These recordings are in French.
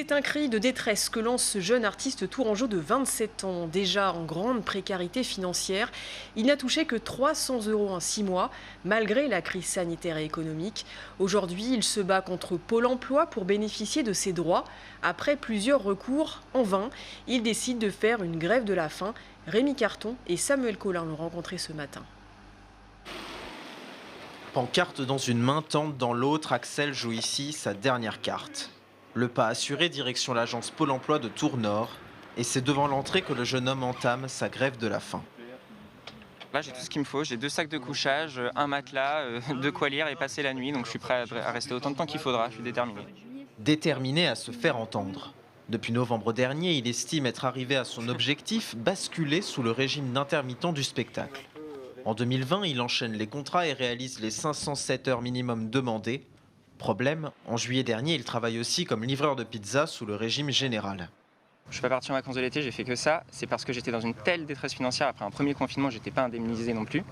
C'est un cri de détresse que lance ce jeune artiste tourangeau de 27 ans, déjà en grande précarité financière. Il n'a touché que 300 € en 6 mois, malgré la crise sanitaire et économique. Aujourd'hui, il se bat contre Pôle emploi pour bénéficier de ses droits. Après plusieurs recours, en vain, il décide de faire une grève de la faim. Rémi Carton et Samuel Collin l'ont rencontré ce matin. Pancarte dans une main, tente dans l'autre, Axel joue ici sa dernière carte. Le pas assuré direction l'agence Pôle emploi de Tours-Nord. Et c'est devant l'entrée que le jeune homme entame sa grève de la faim. Là, j'ai tout ce qu'il me faut. J'ai 2 sacs de couchage, un matelas, de quoi lire et passer la nuit. Donc je suis prêt à rester autant de temps qu'il faudra. Je suis déterminé. Déterminé à se faire entendre. Depuis novembre dernier, il estime être arrivé à son objectif, basculer sous le régime d'intermittent du spectacle. En 2020, il enchaîne les contrats et réalise les 507 heures minimum demandées. Problème, en juillet dernier, il travaille aussi comme livreur de pizza sous le régime général. Je suis pas parti en vacances de l'été, j'ai fait que ça. C'est parce que j'étais dans une telle détresse financière après un premier confinement, j'étais pas indemnisé non plus,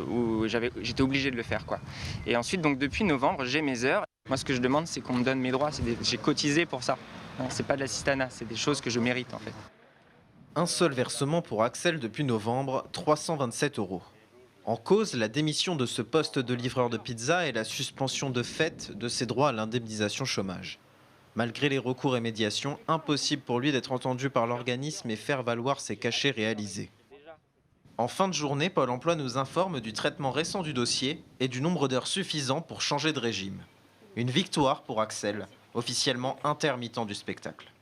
où j'étais obligé de le faire, quoi. Et ensuite, donc depuis novembre, j'ai mes heures. Moi, ce que je demande, c'est qu'on me donne mes droits. J'ai cotisé pour ça. C'est pas de l'assistanat, c'est des choses que je mérite en fait. Un seul versement pour Axel depuis novembre, 327 €. En cause, la démission de ce poste de livreur de pizza et la suspension de fait de ses droits à l'indemnisation chômage. Malgré les recours et médiations, impossible pour lui d'être entendu par l'organisme et faire valoir ses cachets réalisés. En fin de journée, Pôle emploi nous informe du traitement récent du dossier et du nombre d'heures suffisant pour changer de régime. Une victoire pour Axel, officiellement intermittent du spectacle.